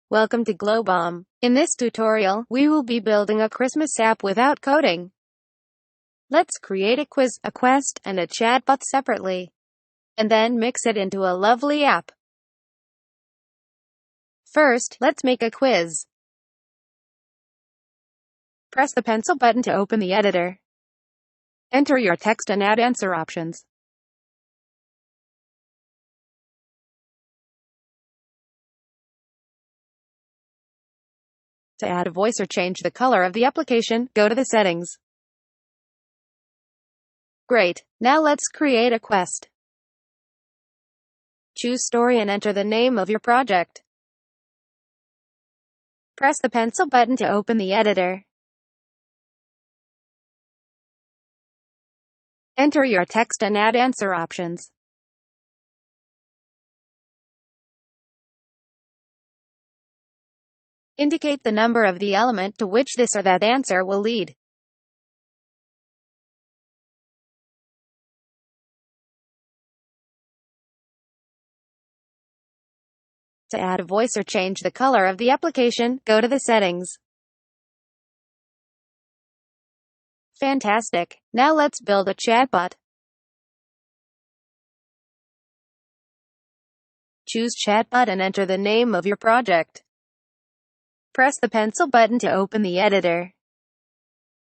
Welcome to Glowbom. In this tutorial, we will be building a Christmas app without coding. Let's create a quiz, a quest, and a chatbot separately, and then mix it into a lovely app. First, let's make a quiz. Press the pencil button to open the editor. Enter your text and add answer options. To add a voice or change the color of the application, go to the settings. Great. Now let's create a quest. Choose story and enter the name of your project. Press the pencil button to open the editor. Enter your text and add answer options. Indicate the number of the element to which this or that answer will lead. To add a voice or change the color of the application, go to the settings. Fantastic. Now let's build a chatbot. Choose chatbot and enter the name of your project. Press the pencil button to open the editor.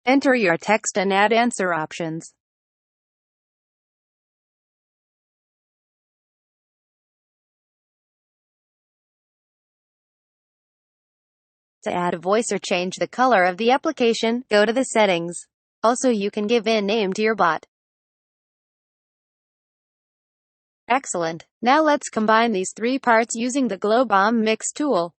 Enter your text and add answer options. To add a voice or change the color of the application, go to the settings. Also, you can give a name to your bot. Excellent. Now let's combine these three parts using the Glowbom Mix tool.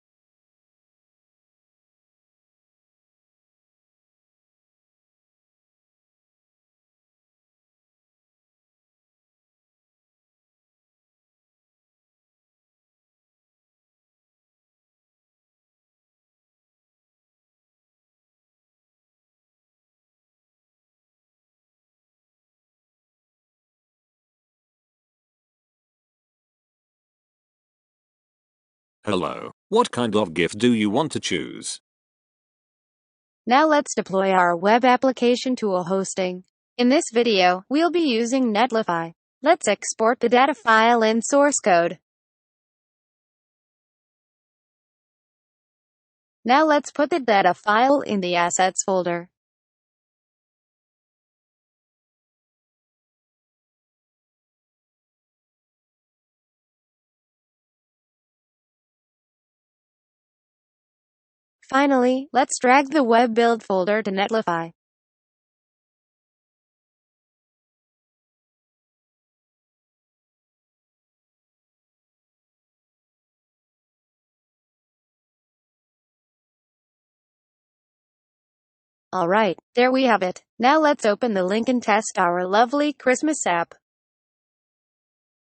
Hello, what kind of GIF do you want to choose? Now let's deploy our web application tool hosting. In this video, we'll be using Netlify. Let's export the data file in source code. Now let's put the data file in the assets folder. Finally, let's drag the web build folder to Netlify. Alright, there we have it. Now let's open the link and test our lovely Christmas app.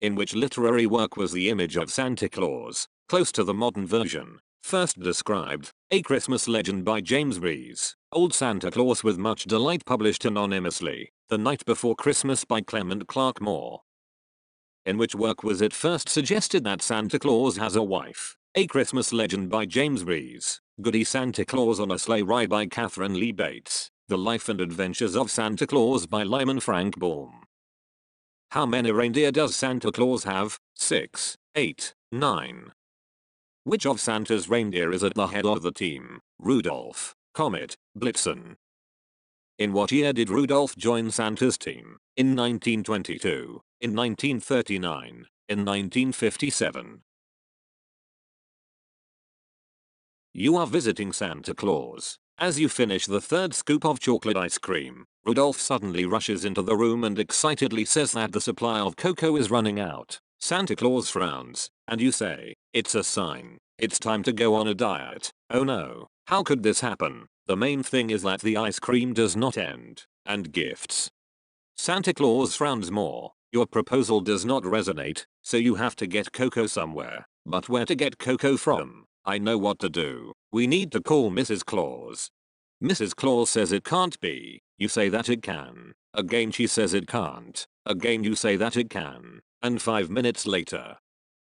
In which literary work was the image of Santa Claus, close to the modern version, first described, A Christmas Legend by James Rees, Old Santa Claus with Much Delight published anonymously, The Night Before Christmas by Clement Clark Moore. In which work was it first suggested that Santa Claus has a wife, A Christmas Legend by James Rees, Goody Santa Claus on a Sleigh Ride by Catherine Lee Bates, The Life and Adventures of Santa Claus by Lyman Frank Baum. How many reindeer does Santa Claus have? 6, 8, 9. Which of Santa's reindeer is at the head of the team? Rudolph, Comet, Blitzen. In what year did Rudolph join Santa's team? In 1922, in 1939, in 1957. You are visiting Santa Claus. As you finish the third scoop of chocolate ice cream, Rudolph suddenly rushes into the room and excitedly says that the supply of cocoa is running out. Santa Claus frowns, and you say, "It's a sign. It's time to go on a diet." Oh no, how could this happen? The main thing is that the ice cream does not end, and gifts. Santa Claus frowns more. Your proposal does not resonate, so you have to get cocoa somewhere. But where to get cocoa from? I know what to do. We need to call Mrs. Claus. Mrs. Claus says it can't be. You say that it can. Again she says it can't. Again you say that it can. And 5 minutes later,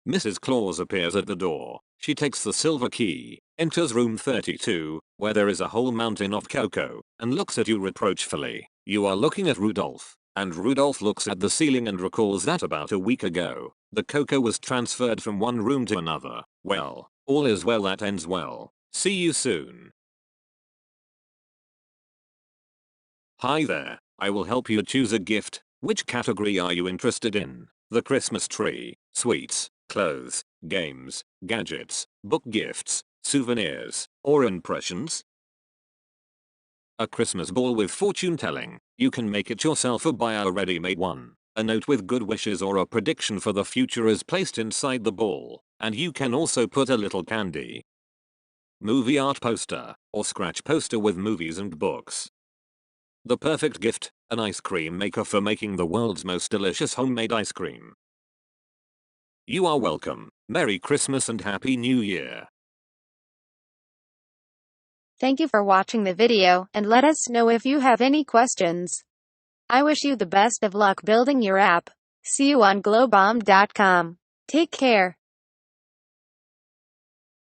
Mrs. Claus appears at the door. She takes the silver key, enters room 32, where there is a whole mountain of cocoa, and looks at you reproachfully. You are looking at Rudolph, and Rudolph looks at the ceiling and recalls that about a week ago, the cocoa was transferred from one room to another. Well, all is well that ends well. See you soon. Hi there, I will help you choose a gift. Which category are you interested in? The Christmas tree, sweets, clothes, games, gadgets, book gifts, souvenirs, or impressions? A Christmas ball with fortune telling. You can make it yourself or buy a ready-made one. A note with good wishes or a prediction for the future is placed inside the ball, and you can also put a little candy. Movie art poster, or scratch poster with movies and books. The perfect gift, an ice cream maker for making the world's most delicious homemade ice cream. You are welcome. Merry Christmas and Happy New Year. Thank you for watching the video, and let us know if you have any questions. I wish you the best of luck building your app. See you on glowbom.com. Take care.